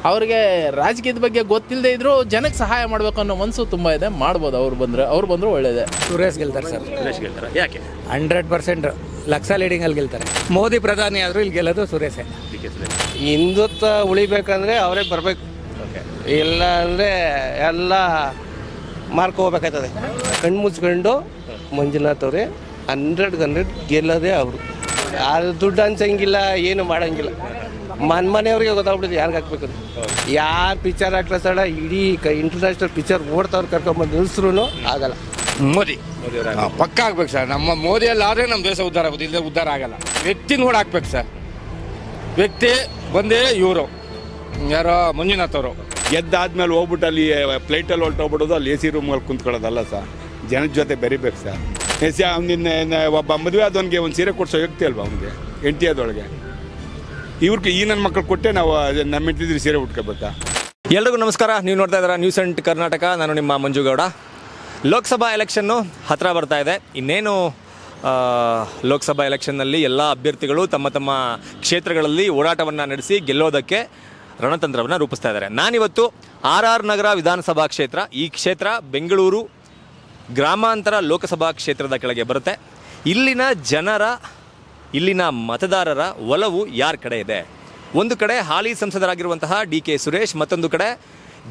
ಅವ್ರಿಗೆ ರಾಜಕೀಯದ ಬಗ್ಗೆ ಗೊತ್ತಿಲ್ಲದೆ ಇದ್ರು ಜನಕ್ಕೆ ಸಹಾಯ ಮಾಡಬೇಕು ಅನ್ನೋ ಮನಸ್ಸು ತುಂಬ ಇದೆ. ಮಾಡ್ಬೋದು ಅವ್ರು ಬಂದರೂ ಒಳ್ಳೇದೇ. ಸುರೇಶ್ ಗೆಲ್ತಾರೆ ಸರ್. ಸುರೇಶ್ ಗೆಲ್ತಾರೆ. ಯಾಕೆ? 100% ಲಕ್ಷ ಲೀಡಿಂಗಲ್ಲಿ ಗೆಲ್ತಾರೆ. ಮೋದಿ ಪ್ರಧಾನಿ ಆದರೂ ಇಲ್ಲಿ ಗೆಲ್ಲೋದು ಸುರೇಶೇ. ಹಿಂದುತ್ವ ಉಳಿಬೇಕಂದ್ರೆ ಅವರೇ ಬರಬೇಕು. ಇಲ್ಲ ಅಂದರೆ ಎಲ್ಲ ಮಾರ್ಕೋಬೇಕಾಗ್ತದೆ. ಕಣ್ಣು ಮುಚ್ಕೊಂಡು ಮಂಜುನಾಥ್ ಅವರೇ 100% ಗೆಲ್ಲೋದೇ ಅವರು. ಅದು ದುಡ್ಡು ಅನ್ಸಂಗಿಲ್ಲ, ಏನು ಮಾಡೋಂಗಿಲ್ಲ. ಮನೆಯವ್ರಿಗೆ ಗೊತ್ತಾಗ್ಬಿಟ್ಟಿದೆ ಯಾರಿಗೆ ಹಾಕ್ಬೇಕು. ಯಾರು ಪಿಕ್ಚರ್ ಹಾಕ್ಲ ಸಡ ಇಡೀ ಇಂಟರ್ನ್ಯಾಷನಲ್ ಪಿಕ್ಚರ್ ಓಡ್ತವ್ರು ಕರ್ಕೊಂಬಂದು ನಿಲ್ಸ್ರೂ ಆಗಲ್ಲ. ಮೋದಿ ಪಕ್ಕ ಆಗ್ಬೇಕು ಸರ್. ನಮ್ಮ ಮೋದಿಯಲ್ಲಿ ಆದರೆ ನಮ್ಮ ದೇಶ ಉದ್ಧಾರ ಆಗೋದು, ಇಲ್ಲದೆ ಉದ್ಧಾರ ಆಗಲ್ಲ. ವ್ಯಕ್ತಿ ನೋಡಿ ಹಾಕ್ಬೇಕು ಸರ್. ವ್ಯಕ್ತಿ ಬಂದೇ ಇವರು ಯಾರೋ ಮಂಜುನಾಥ್ ಅವರು ಗೆದ್ದಾದ್ಮೇಲೆ ಹೋಗ್ಬಿಟ್ಟು ಅಲ್ಲಿ ಫ್ಲೈಟಲ್ಲಿ ಹೊರಟೋಗ್ಬಿಡೋದು, ಅಲ್ಲಿ ಎ ಸಿ ರೂಮಲ್ಲಿ ಕುಂತ್ಕೊಳ್ಳೋದಲ್ಲ ಸರ್. ಜನದ ಜೊತೆ ಬೆರಿಬೇಕು ಸರ್. ಅವನಿನ್ನ ಒಬ್ಬ ಮದುವೆ ಆದವನಿಗೆ ಒಂದು ಸೀರೆ ಕೊಡಿಸೋ ವ್ಯಕ್ತಿ ಅಲ್ವಾ ಅವನಿಗೆ, ಹೆಂಡತಿ ಆದೊಳಗೆ. ಇವ್ರಿಗೆ ಈ ನನ್ನ ಮಕ್ಕಳು ಕೊಟ್ಟೆ ನಾವು ನಮ್ಮ ಹೆಂಡತಿದ್ರೆ ಸೀರೆ ಉಟ್ಕೋಬೇಕಾ? ಎಲ್ರಿಗೂ ನಮಸ್ಕಾರ. ನೀವು ನೋಡ್ತಾ ಇದ್ದೀರಾ ನ್ಯೂಸ್ ಅಂಡ್ ಕರ್ನಾಟಕ. ನಾನು ನಿಮ್ಮ ಮಂಜುಗೌಡ. ಲೋಕಸಭಾ ಎಲೆಕ್ಷನ್ನು ಹತ್ತಿರ ಬರ್ತಾ ಇದೆ. ಇನ್ನೇನು ಲೋಕಸಭಾ ಎಲೆಕ್ಷನ್ನಲ್ಲಿ ಎಲ್ಲ ಅಭ್ಯರ್ಥಿಗಳು ತಮ್ಮ ತಮ್ಮ ಕ್ಷೇತ್ರಗಳಲ್ಲಿ ಓಡಾಟವನ್ನು ನಡೆಸಿ ಗೆಲ್ಲೋದಕ್ಕೆ ರಣತಂತ್ರವನ್ನು ರೂಪಿಸ್ತಾ ಇದ್ದಾರೆ. ನಾನಿವತ್ತು RR ನಗರ ವಿಧಾನಸಭಾ ಕ್ಷೇತ್ರ, ಈ ಕ್ಷೇತ್ರ ಬೆಂಗಳೂರು ಗ್ರಾಮಾಂತರ ಲೋಕಸಭಾ ಕ್ಷೇತ್ರದ ಕೆಳಗೆ ಬರುತ್ತೆ. ಇಲ್ಲಿನ ಜನರ, ಇಲ್ಲಿನ ಮತದಾರರ ಒಲವು ಯಾರ ಕಡೆ ಇದೆ? ಒಂದು ಕಡೆ ಹಾಲಿ ಸಂಸದರಾಗಿರುವಂತಹ DK ಸುರೇಶ್, ಮತ್ತೊಂದು ಕಡೆ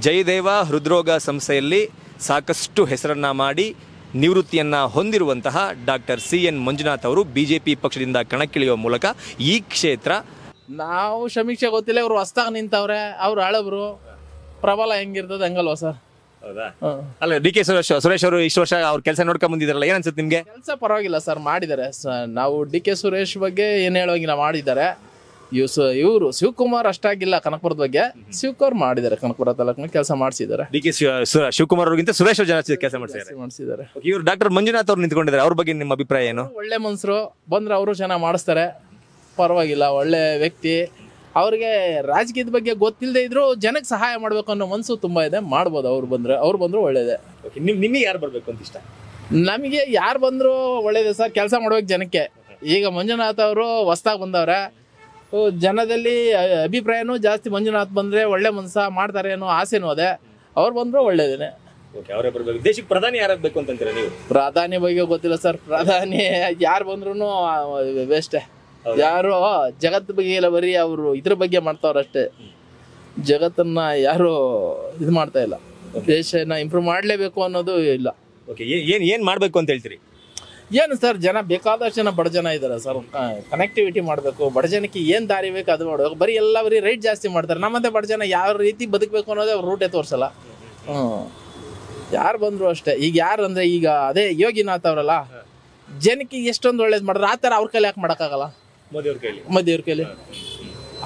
ಜಯದೇವ ಹೃದ್ರೋಗ ಸಂಸ್ಥೆಯಲ್ಲಿ ಸಾಕಷ್ಟು ಹೆಸರನ್ನು ಮಾಡಿ ನಿವೃತ್ತಿಯನ್ನು ಹೊಂದಿರುವಂತಹ ಡಾಕ್ಟರ್ CN ಮಂಜುನಾಥ್ ಅವರು BJP ಪಕ್ಷದಿಂದ ಕಣಕ್ಕಿಳಿಯುವ ಮೂಲಕ ಈ ಕ್ಷೇತ್ರ ನಾವು ಸಮೀಕ್ಷೆ ಗೊತ್ತಿಲ್ಲ. ಇವ್ರು ಹೊಸ್ದಾಗ ನಿಂತವ್ರೆ, ಅವ್ರು ಹಳಬ್ರು. ಪ್ರಬಲ ಹೆಂಗಿರ್ತದೆ ಹಂಗಲ್ವಾ ಸರ್? ಹೌದಾ? ಅಲ್ಲ, DK ಸುರೇಶ್ ಅವರು ಇಷ್ಟು ವರ್ಷ ಅವ್ರ ಕೆಲಸ ನೋಡ್ಕೊಂಡ್ ಬಂದಿದ್ದಾರಲ್ಲ, ಏನ್ ಅನ್ಸುತ್ತೆ ನಿಮ್ಗೆ? ಕೆಲಸ ಪರವಾಗಿಲ್ಲ ಸರ್, ಮಾಡಿದ್ದಾರೆ. ನಾವು DK ಸುರೇಶ್ ಬಗ್ಗೆ ಏನು ಹೇಳೋಂಗಿಲ್ಲ, ಮಾಡಿದ್ದಾರೆ. ಇವರು ಶಿವಕುಮಾರ್ ಅಷ್ಟಾಗಿಲ್ಲ ಕನಕಪುರದ ಬಗ್ಗೆ. ಶಿವಕುಮಾರ್ ಮಾಡಿದ್ದಾರೆ, ಕನಕಪುರ ತಾಲೂಕಿನ ಕೆಲಸ ಮಾಡಿಸಿದ್ದಾರೆ. DK ಶಿವಕುಮಾರ್ ಅವ್ರಿಗಿಂತ ಸುರೇಶ್ ಅವರು ಜನ ಕೆಲಸ ಮಾಡಿಸಿದ್ದಾರೆ. ಇವರು ಡಾಕ್ಟರ್ ಮಂಜುನಾಥ್ ಅವ್ರು ನಿಂತ್ಕೊಂಡಿದ್ದಾರೆ. ಅವ್ರ ಬಗ್ಗೆ ನಿಮ್ಮ ಅಭಿಪ್ರಾಯ ಏನು? ಒಳ್ಳೆ ಮನ್ಸರು, ಬಂದ್ರೆ ಅವರು ಚೆನ್ನಾಗಿ ಮಾಡಿಸ್ತಾರೆ. ಪರವಾಗಿಲ್ಲ, ಒಳ್ಳೆ ವ್ಯಕ್ತಿ. ಅವ್ರಿಗೆ ರಾಜಕೀಯದ ಬಗ್ಗೆ ಗೊತ್ತಿಲ್ಲದೆ ಇದ್ರು ಜನಕ್ಕೆ ಸಹಾಯ ಮಾಡಬೇಕು ಅನ್ನೋ ಮನಸ್ಸು ತುಂಬ ಇದೆ. ಮಾಡ್ಬೋದು ಅವ್ರು ಬಂದರೂ ಒಳ್ಳೇದೇ. ನಿಮಗೆ ಯಾರು ಬರಬೇಕು ಅಂತ ಇಷ್ಟ? ನಮಗೆ ಯಾರು ಬಂದರೂ ಒಳ್ಳೇದೇ ಸರ್. ಕೆಲಸ ಮಾಡ್ಬೇಕು ಜನಕ್ಕೆ. ಈಗ ಮಂಜುನಾಥ್ ಅವರು ಹೊಸ್ದಾಗಿ ಬಂದವ್ರೆ. ಜನದಲ್ಲಿ ಅಭಿಪ್ರಾಯನೂ ಜಾಸ್ತಿ ಮಂಜುನಾಥ್ ಬಂದರೆ ಒಳ್ಳೆ ಮನಸ್ಸ ಮಾಡ್ತಾರೆ ಅನ್ನೋ ಆಸೆನೂ ಅದೇ. ಅವ್ರು ಬಂದರೂ ಒಳ್ಳೇದೇನೆ. ಅವರೇ ಬರಬೇಕು. ದೇಶಕ್ಕೆ ಪ್ರಧಾನಿ ಯಾರಾಗಬೇಕು ಅಂತಂತೀರಾ ನೀವು? ಪ್ರಧಾನಿ ಬಗ್ಗೆ ಗೊತ್ತಿಲ್ಲ ಸರ್. ಪ್ರಧಾನಿ ಯಾರು ಬಂದ್ರೂ ವೇಸ್ಟೇ. ಯಾರು ಜಗತ್ತು ಬಗ್ಗೆ ಎಲ್ಲ ಬರೀ ಅವರು ಇದ್ರ ಬಗ್ಗೆ ಮಾಡ್ತಾವ್ರಷ್ಟೇ. ಜಗತ್ತನ್ನ ಯಾರು ಇದು ಮಾಡ್ತಾ ಇಲ್ಲ. ದೇಶನ ಇಂಪ್ರೂವ್ ಮಾಡಲೇಬೇಕು ಅನ್ನೋದು ಇಲ್ಲ. ಏನ್ ಮಾಡಬೇಕು ಅಂತ ಹೇಳ್ತೀರಿ? ಏನು ಸರ್, ಜನ ಬೇಕಾದಷ್ಟು ಜನ ಬಡ ಜನ ಇದ್ದಾರೆ ಸರ್. ಕನೆಕ್ಟಿವಿಟಿ ಮಾಡಬೇಕು. ಬಡ ಜನಕ್ಕೆ ಏನು ದಾರಿ ಬೇಕು ಅದು ಮಾಡಬೇಕು. ಬರೀ ರೈಟ್ ಜಾಸ್ತಿ ಮಾಡ್ತಾರೆ. ನಮ್ಮಂತೆ ಬಡ ಜನ ಯಾವ ರೀತಿ ಬದುಕಬೇಕು ಅನ್ನೋದೇ ಅವ್ರು ರೂಟೇ ತೋರಿಸಲ್ಲ. ಯಾರು ಬಂದರು ಅಷ್ಟೇ. ಈಗ ಯಾರು ಅಂದರೆ ಈಗ ಅದೇ ಯೋಗಿನಾಥ್ ಅವರಲ್ಲ, ಜನಕ್ಕೆ ಎಷ್ಟೊಂದು ಒಳ್ಳೇದು ಮಾಡಿದ್ರೆ ಆ ಥರ ಅವ್ರ ಕೈಲಿ ಯಾಕೆ ಮಾಡೋಕ್ಕಾಗಲ್ಲ? ಮೋದಿಯವ್ರ ಕೈಲಿ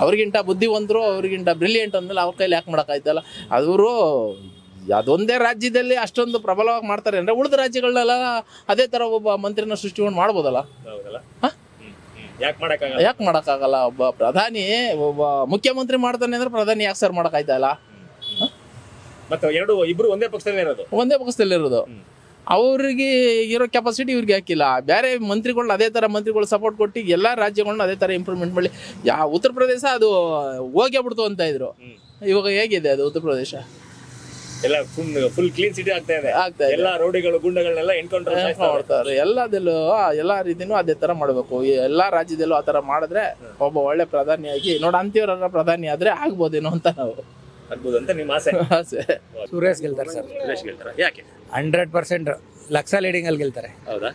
ಅವ್ರಿಗಿಂತ ಬುದ್ಧಿವಂತರು, ಅವ್ರಿಗಿಂತ ಬ್ರಿಲಿಯಂಟ್ ಅಂದಮೇಲೆ ಅವ್ರ ಕೈಲಿ ಯಾಕೆ ಮಾಡೋಕ್ಕಾಯ್ತಲ್ಲ? ಅವರು ಅದೊಂದೇ ರಾಜ್ಯದಲ್ಲಿ ಅಷ್ಟೊಂದು ಪ್ರಬಲವಾಗಿ ಮಾಡ್ತಾರೆ ಅಂದರೆ ಉಳಿದ ರಾಜ್ಯಗಳನ್ನೆಲ್ಲ ಅದೇ ಥರ ಒಬ್ಬ ಮಂತ್ರಿನ ಸೃಷ್ಟಿಕೊಂಡು ಮಾಡ್ಬೋದಲ್ಲ? ಯಾಕೆ ಮಾಡೋಕ್ಕಾಗಲ್ಲ? ಒಬ್ಬ ಪ್ರಧಾನಿ, ಒಬ್ಬ ಮುಖ್ಯಮಂತ್ರಿ ಮಾಡ್ತಾನೆ ಅಂದರೆ ಪ್ರಧಾನಿ ಯಾಕೆ ಸರ್ ಮಾಡೋಕ್ಕಾಯ್ತಲ್ಲ? ಇಬ್ರು ಒಂದೇ ಪಕ್ಷದಲ್ಲಿರೋದು. ಅವ್ರಿಗೆ ಇರೋ ಕೆಪಾಸಿಟಿ ಇವ್ರಿಗೆ ಹಾಕಿಲ್ಲ. ಬೇರೆ ಮಂತ್ರಿಗಳನ್ನ ಅದೇ ಥರ ಮಂತ್ರಿಗಳು ಸಪೋರ್ಟ್ ಕೊಟ್ಟು ಎಲ್ಲ ರಾಜ್ಯಗಳನ್ನ ಅದೇ ಥರ ಇಂಪ್ರೂವ್ಮೆಂಟ್ ಮಾಡಿ. ಉತ್ತರ ಪ್ರದೇಶ ಅದು ಹೋಗೇ ಬಿಡ್ತು ಅಂತ ಇದ್ರು. ಇವಾಗ ಹೇಗಿದೆ ಅದು ಉತ್ತರ ಪ್ರದೇಶ? ಎಲ್ಲ ಫುಲ್ ಕ್ಲೀನ್ ಸಿಟಿ ಆಗ್ತಾ ಇದೆ. ಎಲ್ಲ ರೌಡಿಗಳು ಗುಂಡಗಳನ್ನೆಲ್ಲ ಎನ್ಕೌಂಟರ್ ಮಾಡ್ತಾರೆ. ಎಲ್ಲದಲ್ಲೂ ಎಲ್ಲ ರೀತಿನೂ ಅದೇ ಥರ ಮಾಡಬೇಕು. ಎಲ್ಲ ರಾಜ್ಯದಲ್ಲೂ ಆ ಥರ ಮಾಡಿದ್ರೆ ಒಬ್ಬ ಒಳ್ಳೆ ಪ್ರಧಾನಿಯಾಗಿ ಅಂತಿಯವರ ಪ್ರಧಾನಿ ಆದರೆ ಆಗ್ಬೋದೇನೋ ಅಂತ ನಾವು ಅಂತ ನಿಮ್ಮ ಆಸೆ? ಸುರೇಶ್ ಗೆಲ್ತಾರೆ ಸರ್. ಸುರೇಶ್ ಗೆಲ್ತಾರೆ. ಯಾಕೆ? 100% ಲಕ್ಷ ಲೀಡಿಂಗಲ್ಲಿ ಗೆಲ್ತಾರೆ. ಹೌದಾ?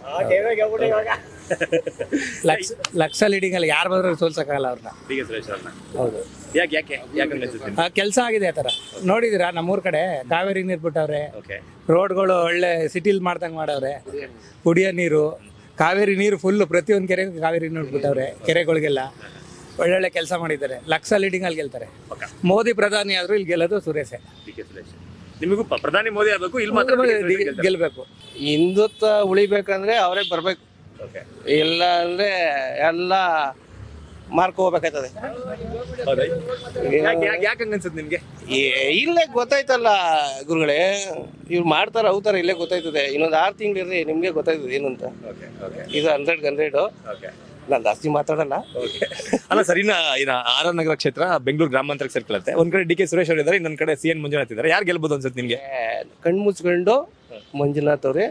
ಲಕ್ಷ ಲೀಡಿಂಗಲ್ಲಿ ಯಾರು ಬಂದರೂ ಸೋಲ್ಸಕ್ಕಾಗಲ್ಲ ಅವ್ರನ್ನ. DK ಸುರೇಶ್ ಅವ್ರನ್ನ. ಹೌದು. ಯಾಕೆ ಕೆಲಸ ಆಗಿದೆ ಆ ಥರ. ನೋಡಿದಿರಾ ನಮ್ಮೂರ ಕಡೆ ಕಾವೇರಿ ನೀರು ಬಿಟ್ಟವ್ರೆ. ರೋಡ್ಗಳು ಒಳ್ಳೆ ಸಿಟಿಲ್ ಮಾಡ್ದಂಗೆ ಮಾಡವ್ರೆ. ಕುಡಿಯೋ ನೀರು, ಕಾವೇರಿ ನೀರು ಫುಲ್ಲು ಪ್ರತಿಯೊಂದು ಕೆರೆಗೂ ಕಾವೇರಿ ನೀರು ಬಿಟ್ಟವ್ರೆ. ಕೆರೆಗಳಿಗೆಲ್ಲ ಒಳ್ಳೊಳ್ಳೆ ಕೆಲಸ ಮಾಡಿದ್ದಾರೆ. ಲಕ್ಷ ಲೀಡಿಂಗಲ್ಲಿ ಗೆಲ್ತಾರೆ. ಮೋದಿ ಪ್ರಧಾನಿ ಆದರೂ ಇಲ್ಲಿ ಗೆಲ್ಲೋದು ಸುರೇಶೇ. ನಿಮಗೂ ಪ್ರಧಾನಿ ಮೋದಿ ಆಗಬೇಕು, ಇಲ್ಲಿ ಮಾತ್ರ ಗೆಲ್ಲಬೇಕು. ಹಿಂದುತ್ವ ಉಳಿಬೇಕಂದ್ರೆ ಅವರೇ ಬರಬೇಕು. ಇಲ್ಲ ಅಂದರೆ ಎಲ್ಲ ಮಾರ್ಕೋಬೇಕಾಗ್ತದೆ. ಯಾಕೆ ಅನ್ಸುತ್ತೆ ನಿಮ್ಗೆ? ಇಲ್ಲೇ ಗೊತ್ತಾಯ್ತಲ್ಲ ಗುರುಗಳೇ, ಇವ್ರು ಮಾಡ್ತಾರ ಅವತಾರ ಇಲ್ಲೇ ಗೊತ್ತಾಯ್ತದೆ. ಇನ್ನೊಂದು 6 ತಿಂಗಳಿರ್ರಿ, ನಿಮ್ಗೆ ಗೊತ್ತಾಯ್ತದೆ ಏನು ಅಂತ. ಇದು 100 100 ನಾನು ಜಾಸ್ತಿ ಮಾತಾಡಲ್ಲ. ಅಲ್ಲ ಸರ್, ಇನ್ನ ಆರ್ ಆರ್ ನಗರ ಕ್ಷೇತ್ರ ಬೆಂಗಳೂರು ಗ್ರಾಮಾಂತರಕ್ಕೆ ಸೇರ್ಕೊಳ್ಳುತ್ತೆ. ಒಂದ್ ಕಡೆ ಡಿ ಕೆ ಸುರೇಶ್ ಅವರು ಇದ್ದಾರೆ, ಇನ್ನೊಂದ್ ಕಡೆ CN ಮಂಜುನಾಥ್ ಇದ್ದಾರೆ. ಯಾರು ಗೆಲ್ಬಹುದು ಅನ್ಸುತ್ತೆ ನಿಮ್ಗೆ? ಕಣ್ಣು ಮುಚ್ಕೊಂಡು ಮಂಜುನಾಥ್ ಅವ್ರೆ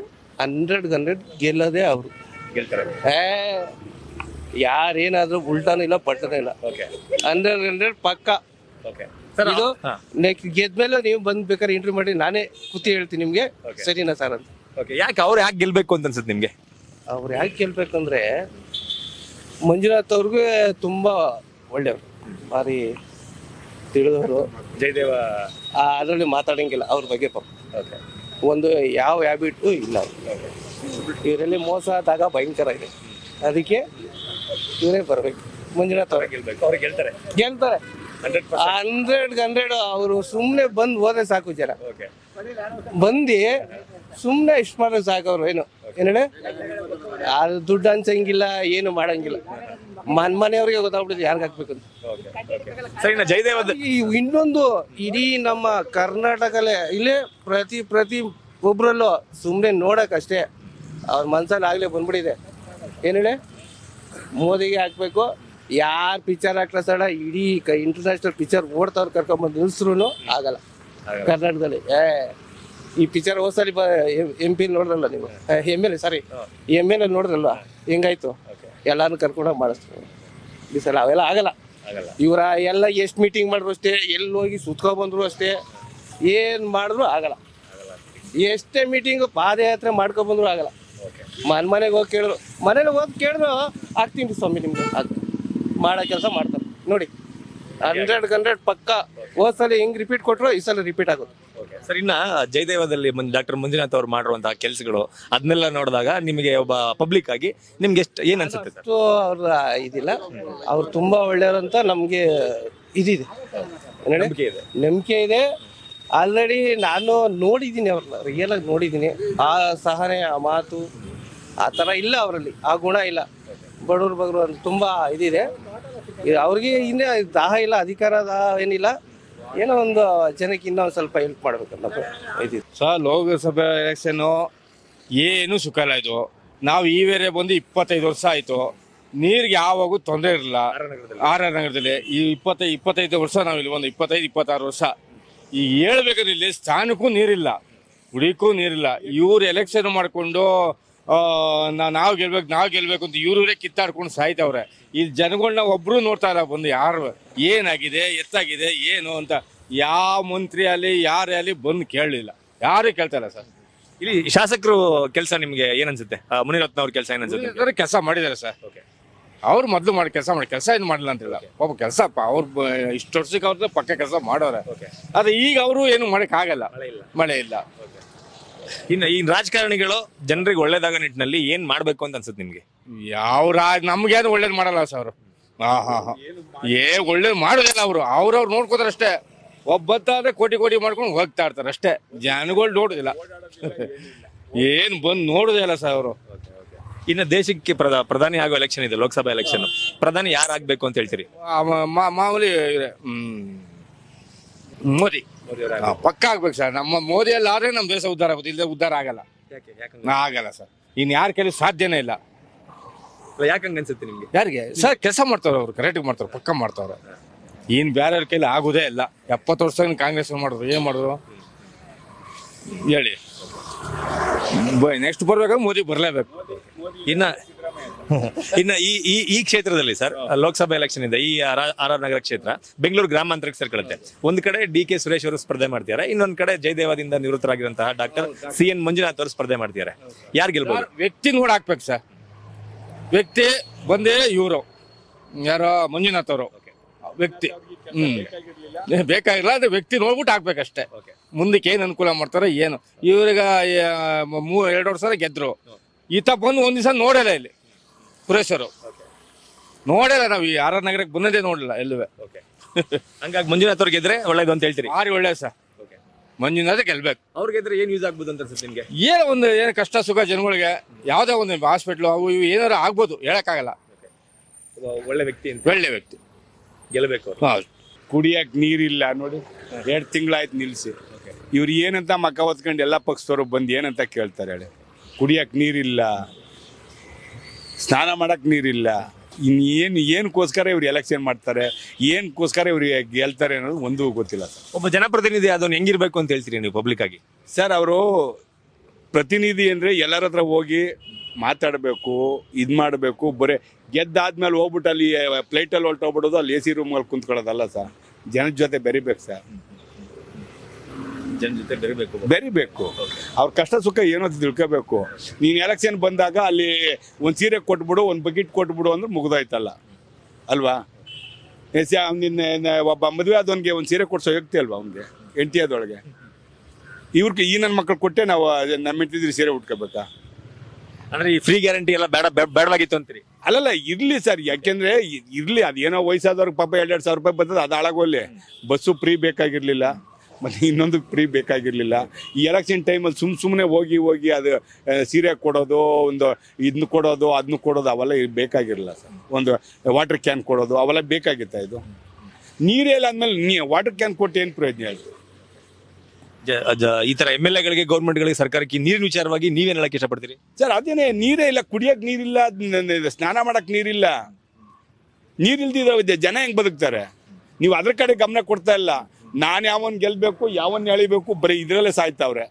100 ಗೆಲ್ಲೋದೇ ಅವರು ಗೆಲ್ತಾರೆ. ಯಾರೇನಾದ್ರೂ ಉಲ್ಟಾನೂ ಇಲ್ಲ ಪಟ್ಟನೂ ಇಲ್ಲ. 100 ಪಕ್ಕ. ಇದು ನೆಕ್ಸ್ಟ್ ಗೆದ್ಮೇಲೆ ನೀವು ಬಂದ್ಬೇಕಾದ್ರೆ ಇಂಟರ್ವ್ಯೂ ಮಾಡಿ ನಾನೇ ಕೂತಿ ಹೇಳ್ತೀನಿ ನಿಮ್ಗೆ ಸರಿನಾ ಸರ್ ಅಂತ. ಯಾಕೆ ಅವ್ರು ಯಾಕೆ ಗೆಲ್ಬೇಕು ಅಂತ ಅನ್ಸುತ್ತೆ ನಿಮ್ಗೆ? ಅವ್ರು ಯಾಕೆ ಗೆಲ್ಬೇಕಂದ್ರೆ ಮಂಜುನಾಥ್ ಅವ್ರಿಗೆ ತುಂಬಾ ಒಳ್ಳೆಯವರು, ಭಾರಿ ತಿಳಿದವರು. ಜಯದೇವ ಅದರಲ್ಲಿ ಮಾತಾಡಂಗಿಲ್ಲ ಅವ್ರ ಬಗ್ಗೆ. ಪಾಪ ಒಂದು ಯಾವ ಹ್ಯಾಬಿಟು ಇಲ್ಲ. ಇವರಲ್ಲಿ ಮೋಸ ಆದಾಗ ಭಯಂಕರ ಇದೆ. ಅದಕ್ಕೆ ಇವರೇ ಬರ್ಬೇಕು, ಮಂಜುನಾಥ್ ಅವ್ರೆ ಗೆಲ್ತಾರೆ. 100 ಅವರು ಸುಮ್ಮನೆ ಬಂದು ಹೋದ್ರೆ ಸಾಕು. ಜನ ಬಂದು ಸುಮ್ಮನೆ ಇಷ್ಟು ಮಾಡೋದು ಸಾಕು. ಅವ್ರು ಏನು ಹೇಳಿ ಅದು ದುಡ್ಡು ಹಂಚಂಗಿಲ್ಲ, ಏನು ಮಾಡಂಗಿಲ್ಲ. ಮನೆಯವ್ರಿಗೆ ಗೊತ್ತಾಗ್ಬಿಡುತ್ತೆ ಯಾರಿಗೆ ಹಾಕ್ಬೇಕಂತ. ಇನ್ನೊಂದು ಇಡೀ ನಮ್ಮ ಕರ್ನಾಟಕಲ್ಲೇ ಇಲ್ಲೇ ಪ್ರತಿ ಒಬ್ರಲ್ಲೂ ಸುಮ್ಮನೆ ನೋಡಕ್ಕಷ್ಟೇ ಅವ್ರ ಮನ್ಸಲ್ಲಿ ಆಗ್ಲೇ ಬಂದ್ಬಿಟ್ಟಿದೆ. ಏನು ಹೇಳಿ ಮೋದಿಗೆ ಹಾಕ್ಬೇಕು. ಯಾರು ಪಿಕ್ಚರ್ ಹಾಕ್ಲ ಸಡ ಇಡೀ ಇಂಟರ್ನ್ಯಾಷನಲ್ ಪಿಕ್ಚರ್ ಓಡ್ತಾವ್ರು ಕರ್ಕೊಂಡ್ಬಂದು ನಿಲ್ಸ್ರು ಆಗಲ್ಲ ಕರ್ನಾಟಕದಲ್ಲಿ. ಈ ಪಿಕ್ಚರ್ ಹೋದ್ಸಲಿ MP ನೋಡ್ರಲ್ಲ ನೀವು, MLA ಸಾರಿ MLA ನೋಡ್ರಲ್ವಾ ಹೆಂಗಾಯ್ತು? ಎಲ್ಲಾರು ಕರ್ಕೊಂಡೋಗಿ ಮಾಡಿಸ್ತಾರೆ. ಈ ಸಲ ಅವೆಲ್ಲ ಆಗಲ್ಲ. ಇವರ ಎಲ್ಲ ಎಷ್ಟು ಮೀಟಿಂಗ್ ಮಾಡಿದ್ರು ಅಷ್ಟೇ, ಎಲ್ಲಿ ಹೋಗಿ ಸುತ್ಕೊ ಬಂದ್ರು ಅಷ್ಟೇ, ಏನು ಮಾಡಿದ್ರು ಆಗಲ್ಲ. ಎಷ್ಟೇ ಮೀಟಿಂಗು ಪಾದಯಾತ್ರೆ ಮಾಡ್ಕೊ ಬಂದ್ರು ಆಗಲ್ಲ. ಮನೆಗೆ ಹೋಗಿ ಕೇಳಿದ್ರು, ಮನೇಲಿ ಹೋಗಿ ಕೇಳಿದ್ರು ಆಗ್ತೀನಿ ಸ್ವಾಮಿ ನಿಮ್ಗೆ ಮಾಡೋ ಕೆಲಸ ಮಾಡ್ತಾರೆ ನೋಡಿ. 100 ಪಕ್ಕ. ಹೋದ್ಸಲಿ ಹೆಂಗ್ ರಿಪೀಟ್ ಕೊಟ್ರು ಈ ಸಲ ರಿಪೀಟ್ ಆಗೋದು. ಸರ್, ಇನ್ನ ಜಯದೇವದಲ್ಲಿ ಡಾಕ್ಟರ್ ಮಂಜುನಾಥ್ ಅವ್ರು ಮಾಡಿರುವಂತಹ ಕೆಲಸಗಳು ಅದನ್ನೆಲ್ಲ ನೋಡಿದಾಗ ನಿಮಗೆ ಒಬ್ಬ ಪಬ್ಲಿಕ್ ಆಗಿ ನಿಮ್ಗೆ ಏನ್ ಅನ್ಸುತ್ತೆ? ಅಷ್ಟು ಅವ್ರ ಇದಿಲ್ಲ, ಅವ್ರು ತುಂಬಾ ಒಳ್ಳೆಯವರು ಅಂತ ನಮ್ಗೆ ಇದಿದೆ, ನಂಬಿಕೆ ಇದೆ. ಆಲ್ರೆಡಿ ನಾನು ನೋಡಿದ್ದೀನಿ, ಅವ್ರನ್ನ ರಿಯಲ್ ಆಗಿ ನೋಡಿದ್ದೀನಿ. ಆ ಸಹನೆ, ಆ ಮಾತು, ಆ ಥರ ಇಲ್ಲ ಅವರಲ್ಲಿ, ಆ ಗುಣ ಇಲ್ಲ. ಬಡವ್ರ ಬಗ್ರು ಅಂತ ತುಂಬಾ ಇದಿದೆ ಅವ್ರಿಗೆ. ಇನ್ನೇ ದಾಹ ಇಲ್ಲ, ಅಧಿಕಾರ ದಾಹ ಏನಿಲ್ಲ. ಏನೋ ಒಂದು ಜನಕ್ಕೆ ಇನ್ನೊಂದು ಸ್ವಲ್ಪ ಹೆಲ್ಪ್ ಮಾಡ್ಬೇಕನ್ನೋದು ಇದಿದೆ. ಲೋಕಸಭೆ ಎಲೆಕ್ಷನ್ನು ಏನು ಸುಖ ಇಲ್ಲ. ಇದು ನಾವು ಈ ವೇಳೆ ಬಂದು 25 ವರ್ಷ ಆಯಿತು. ನೀರಿಗೆ ಯಾವಾಗೂ ತೊಂದರೆ ಇರಲಿಲ್ಲ ಆರ್ ಆರ್ ನಗರದಲ್ಲಿ. ಈ 25 ವರ್ಷ ನಾವು ಇಲ್ಲಿ ಒಂದು 25-26 ವರ್ಷ ಈಗ ಹೇಳ್ಬೇಕಾದ್ರೆ ಇಲ್ಲಿ ಸ್ಥಾನಕ್ಕೂ ನೀರಿಲ್ಲ, ಕುಡಿಯಕ್ಕೂ ನೀರಿಲ್ಲ. ಇವ್ರು ಎಲೆಕ್ಷನ್ ಮಾಡಿಕೊಂಡು ನಾವು ಗೆಲ್ಬೇಕು ಅಂತ ಇವ್ರೇ ಕಿತ್ತಾಡ್ಕೊಂಡು ಸಾಯ್ತವ್ರೆ. ಈ ಜನಗಳನ್ನ ಒಬ್ರು ನೋಡ್ತಾ ಇಲ್ಲ ಬಂದು ಯಾರು ಏನಾಗಿದೆ ಎತ್ತಾಗಿದೆ ಏನು ಅಂತ. ಯಾವ ಮಂತ್ರಿ ಅಲ್ಲಿ ಯಾರೇ ಅಲ್ಲಿ ಬಂದು ಕೇಳಲಿಲ್ಲ, ಯಾರು ಕೇಳ್ತಾ ಇಲ್ಲ ಸರ್. ಇಲ್ಲಿ ಶಾಸಕರು ಕೆಲಸ ನಿಮ್ಗೆ ಏನನ್ಸುತ್ತೆ? ಮುನಿರತ್ನ ಅವ್ರ ಕೆಲಸ ಏನನ್ಸುತ್ತೆ? ಕೆಲಸ ಮಾಡಿದ್ದಾರೆ ಸರ್. ಅವ್ರು ಮೊದಲು ಮಾಡಿ ಕೆಲಸ ಏನು ಮಾಡಿಲ್ಲ ಅಂತಿಲ್ಲ. ಪಾಪ ಕೆಲಸ ಅವ್ರು ಇಷ್ಟು ವರ್ಷಕ್ಕೆ ಅವ್ರದ್ದು ಪಕ್ಕ ಕೆಲಸ ಮಾಡೋರೆ. ಆದ್ರೆ ಈಗ ಅವರು ಏನು ಮಾಡಕ್ ಆಗಲ್ಲ, ಮಳೆ ಇಲ್ಲ. ಇನ್ನು ಈ ರಾಜಕಾರಣಿಗಳು ಜನರಿಗೆ ಒಳ್ಳೇದಾಗ ನಿಟ್ಟಿನಲ್ಲಿ ಏನ್ ಮಾಡ್ಬೇಕು ಅಂತ ಅನ್ಸುತ್ತೆ ನಿಮ್ಗೆ? ನಮ್ಗೇನು ಒಳ್ಳೇದು ಮಾಡಲ್ಲ ಸರ್ ಅವರು. ಒಳ್ಳೇದು ಮಾಡೋದಿಲ್ಲ. ಅವ್ರವ್ರು ನೋಡ್ಕೋತಾರೆ ಅಷ್ಟೇ. ಒಬ್ಬತ್ತಾದ್ರೆ ಕೋಟಿ ಮಾಡ್ಕೊಂಡು ಹೋಗ್ತಾ ಇರ್ತಾರೆ ಅಷ್ಟೇ. ಜನಗಳು ನೋಡುದಿಲ್ಲ, ಏನ್ ಬಂದು ನೋಡುದೇ ಇಲ್ಲ ಸರ್ ಅವರು. ಇನ್ನು ದೇಶಕ್ಕೆ ಪ್ರಧಾನಿ ಆಗೋ ಎಲೆಕ್ಷನ್ ಇದೆ, ಲೋಕಸಭಾ ಎಲೆಕ್ಷನ್. ಪ್ರಧಾನಿ ಯಾರಾಗ್ಬೇಕು ಅಂತ ಹೇಳ್ತೀರಿ? ಮಾಮೂಲಿ ಮೋದಿ ಪಕ್ಕ ಆಗ್ಬೇಕು ಸರ್. ನಮ್ಮ ಮೋದಿಯಲ್ಲಿ ಆದ್ರೆ ನಮ್ಮ ದೇಶ ಉದ್ಧಾರ ಆಗುತ್ತೆ, ಇಲ್ಲದೆ ಉದ್ಧಾರ ಆಗಲ್ಲ. ಆಗಲ್ಲ ಸರ್. ಇನ್ ಯಾರ ಕೈಲಿ ಸಾಧ್ಯನೇ ಇಲ್ಲ. ಯಾಕಂಗ ಅನ್ಸುತ್ತೆ ನಿಮ್ಗೆ? ಯಾರಿಗೆ ಸರ್ ಕೆಲಸ ಮಾಡ್ತಾವ್ರೆ, ಅವ್ರು ಕರೆಕ್ಟ್ ಮಾಡ್ತಾರೆ, ಪಕ್ಕ ಮಾಡ್ತಾವ್ರೆ. ಇನ್ ಬೇರೆಯವ್ರ ಕೈಲಿ ಆಗುದೇ ಇಲ್ಲ. 70 ವರ್ಷ ಕಾಂಗ್ರೆಸ್ ಮಾಡಿದ್ರು, ಏನ್ ಮಾಡಿದ್ರು ಹೇಳಿ. ನೆಕ್ಸ್ಟ್ ಬರ್ಬೇಕಾದ್ರೆ ಮೋದಿ ಬರ್ಲೇಬೇಕು. ಇನ್ನ ಈ ಕ್ಷೇತ್ರದಲ್ಲಿ ಸರ್ ಲೋಕಸಭಾ ಎಲೆಕ್ಷನ್ ಇದೆ. ಈ ಆರ್ ನಗರ ಕ್ಷೇತ್ರ ಬೆಂಗಳೂರು ಗ್ರಾಮಾಂತರಕ್ಕೆ ಸೇರ್ಕೊಳ್ಳುತ್ತೆ. ಒಂದ್ ಕಡೆ DK ಸುರೇಶ್ ಅವರು ಸ್ಪರ್ಧೆ ಮಾಡ್ತಿದ್ದಾರೆ, ಇನ್ನೊಂದ್ ಕಡೆ ಜಯದೇವದಿಂದ ನಿವೃತ್ತರಾಗಿರುವಂತಹ ಡಾಕ್ಟರ್ CN ಮಂಜುನಾಥ್ ಅವರು ಸ್ಪರ್ಧೆ ಮಾಡ್ತಿದ್ದಾರೆ. ಯಾರು ಗೆಲ್ಬಹುದು? ವ್ಯಕ್ತಿ ನೋಡಿ ಹಾಕ್ಬೇಕು ಸರ್. ವ್ಯಕ್ತಿ ಬಂದೇ ಇವರು ಯಾರೋ ಮಂಜುನಾಥ್ ಅವರು ವ್ಯಕ್ತಿ ಬೇಕಾಗಿಲ್ಲ. ಅದೇ ವ್ಯಕ್ತಿ ನೋಡ್ಬಿಟ್ಟು ಹಾಕ್ಬೇಕಷ್ಟೇ. ಮುಂದಕ್ಕೆ ಏನ್ ಅನುಕೂಲ ಮಾಡ್ತಾರೋ ಏನು. ಇವ್ರಿಗೆ 2 ವರ್ಷ ಗೆದ್ರು, ಈತ ಬಂದು ಒಂದ್ ದಿವಸ ನೋಡಲ್ಲ ಇಲ್ಲಿ ಸುರೇಶರು ನೋಡಲ್ಲ. ನಾವು ಈ ಆರ್ ಆರ್ ನಗರಕ್ಕೆ ಬಂದದೇ ನೋಡಲ್ಲ ಎಲ್ಲುವೆ. ಹಂಗಾಗಿ ಮಂಜುನಾಥ್ ಅವ್ರು ಗೆದ್ರೆ ಒಳ್ಳೇದು ಅಂತ ಹೇಳ್ತೀರಿ? ಭಾರಿ ಒಳ್ಳೇದು ಸರ್. ಮಂಜುನಾಥ್ ಗೆಲ್ಬೇಕು. ಅವ್ರು ಗೆದ್ರೆ ಏನ್ ಯೂಸ್ ಆಗ್ಬೋದು ಅಂತ ಅನ್ಸುತ್ತೆ ನಿಮ್ಗೆ? ಏನು ಕಷ್ಟ ಸುಖ ಜನಗಳಿಗೆ ಯಾವ್ದೇ ಒಂದು ಹಾಸ್ಪಿಟ್ಲು ಅವು ಇವು ಏನಾರು ಆಗ್ಬೋದು, ಹೇಳಕ್ಕಾಗಲ್ಲ. ಒಳ್ಳೆ ವ್ಯಕ್ತಿ ಅಂತ. ಒಳ್ಳೆ ವ್ಯಕ್ತಿ ಗೆಲ್ಲಬೇಕು. ಕುಡಿಯಕ್ ನೀರಿಲ್ಲ ನೋಡಿ, 2 ತಿಂಗಳಾಯ್ತು ನಿಲ್ಸಿ. ಇವ್ರು ಏನಂತ ಮಕ್ಕ ಹೊತ್ಕೊಂಡು ಎಲ್ಲ ಪಕ್ಷದವ್ರು ಬಂದು ಏನಂತ ಕೇಳ್ತಾರೆ ಹೇಳಿ. ಕುಡಿಯಕ್ ನೀರಿಲ್ಲ, ಸ್ನಾನ ಮಾಡಕ್ ನೀರಿಲ್ಲ, ಏನಕ್ಕೋಸ್ಕರ ಇವ್ರು ಎಲೆಕ್ಷನ್ ಮಾಡ್ತಾರೆ, ಏನಕ್ಕೋಸ್ಕರ ಇವ್ರಿಗೆ ಗೆಲ್ತಾರೆ ಅನ್ನೋದು ಒಂದು ಗೊತ್ತಿಲ್ಲ ಸರ್. ಒಬ್ಬ ಜನಪ್ರತಿನಿಧಿ ಅದನ್ನು ಹೆಂಗಿರ್ಬೇಕು ಅಂತ ಹೇಳ್ತೀರಿ ನೀವು ಪಬ್ಲಿಕ್ ಆಗಿ? ಸರ್ ಅವರು ಪ್ರತಿನಿಧಿ ಅಂದರೆ ಎಲ್ಲರ ಹತ್ರ ಹೋಗಿ ಮಾತಾಡಬೇಕು, ಇದು ಮಾಡಬೇಕು. ಬರೀ ಗೆದ್ದಾದ್ಮೇಲೆ ಹೋಗ್ಬಿಟ್ಟು ಅಲ್ಲಿ ಫ್ಲೈಟಲ್ಲಿ ಹೊರಟೋಗ್ಬಿಡೋದು, ಅಲ್ಲಿ AC ರೂಮಲ್ಲಿ ಕುಂತ್ಕೊಳ್ಳೋದಲ್ಲ ಸರ್. ಜನದ ಜೊತೆ ಬೆರಿಬೇಕು ಸರ್, ಜನ ಜೊತೆ ಬೆರಿಬೇಕು. ಅವ್ರ ಕಷ್ಟ ಸುಖ ಏನೋ ತಿಳ್ಕೋಬೇಕು. ನೀನು ಎಲೆಕ್ಷನ್ ಬಂದಾಗ ಅಲ್ಲಿ ಒಂದು ಸೀರೆ ಕೊಟ್ಬಿಡು, ಒಂದು ಬಕೆಟ್ ಕೊಟ್ಬಿಡು ಅಂದ್ರೆ ಮುಗ್ದೋಯ್ತಲ್ಲ ಅಲ್ವಾ? ನಿನ್ನ ಒಬ್ಬ ಮದುವೆ ಆದವನಿಗೆ ಒಂದು ಸೀರೆ ಕೊಡ್ಸೋ ವ್ಯಕ್ತಿ ಅಲ್ವಾ ಅವ್ನಿಗೆ, ಹೆಂಡತಿ ಆದೊಳಗೆ. ಇವ್ರಿಗೆ ಈ ನನ್ನ ಮಕ್ಕಳು ಕೊಟ್ಟೆ ನಾವು ನಮ್ಮ ಹೆಂಡತಿದ್ರೆ ಸೀರೆ ಉಟ್ಕೋಬೇಕಾ? ಅಂದ್ರೆ ಈ ಫ್ರೀ ಗ್ಯಾರಂಟಿ ಎಲ್ಲ ಬೇಡವಾಗಿತ್ತು ಅಂತೀರಿ? ಅಲ್ಲಲ್ಲ, ಇರ್ಲಿ ಸರ್. ಯಾಕೆಂದ್ರೆ ಇರ್ಲಿ, ಅದೇನೋ ವಯಸ್ಸಾದವ್ರಿಗೆ ಪಾಪ 2,000 ರೂಪಾಯಿ ಬರ್ತದೆ, ಅದು ಹಾಳಾಗೋಲ್ಲಿ. ಬಸ್ಸು ಫ್ರೀ ಬೇಕಾಗಿರ್ಲಿಲ್ಲ, ಮತ್ತೆ ಇನ್ನೊಂದು ಫ್ರೀ ಬೇಕಾಗಿರ್ಲಿಲ್ಲ. ಈ ಎಲೆಕ್ಷನ್ ಟೈಮಲ್ಲಿ ಸುಮ್ಮನೆ ಹೋಗಿ ಅದು ಸೀರೆ ಕೊಡೋದು, ಒಂದು ಇದನ್ನ ಕೊಡೋದು, ಅದನ್ನ ಕೊಡೋದು, ಅವೆಲ್ಲ ಬೇಕಾಗಿರಲಿಲ್ಲ ಸರ್. ಒಂದು ವಾಟರ್ ಕ್ಯಾನ್ ಕೊಡೋದು ಅವೆಲ್ಲ ಬೇಕಾಗಿತ್ತ? ಇದು ನೀರೇ ಇಲ್ಲ ಅಂದಮೇಲೆ ವಾಟರ್ ಕ್ಯಾನ್ ಕೊಟ್ಟು ಏನು ಪ್ರಯೋಜನ ಆಯಿತು? ಈ ತರ MLAಗಳಿಗೆ, ಗೌರ್ಮೆಂಟ್ಗಳಿಗೆ, ಸರ್ಕಾರಕ್ಕೆ ನೀರಿನ ವಿಚಾರವಾಗಿ ನೀವೇನ್ ಹೇಳಕ್ ಇಷ್ಟಪಡ್ತೀರಿ ಸರ್? ಅದೇನೇ, ನೀರೇ ಇಲ್ಲ, ಕುಡಿಯಕ್ಕೆ ನೀರಿಲ್ಲ, ಸ್ನಾನ ಮಾಡಕ್ ನೀರಿಲ್ಲ. ನೀರಿಲ್ದಿದ್ರೆ ಜನ ಹೆಂಗ್ ಬದುಕ್ತಾರೆ? ನೀವು ಅದ್ರ ಕಡೆ ಗಮನ ಕೊಡ್ತಾ ಇಲ್ಲ. ನಾನು ಯಾವನ್ ಗೆಲ್ಬೇಕು, ಯಾವನ್ ಎಳಿಬೇಕು, ಬರೀ ಇದ್ರಲ್ಲೇ ಸಾಯ್ತಾವ್ರೆ.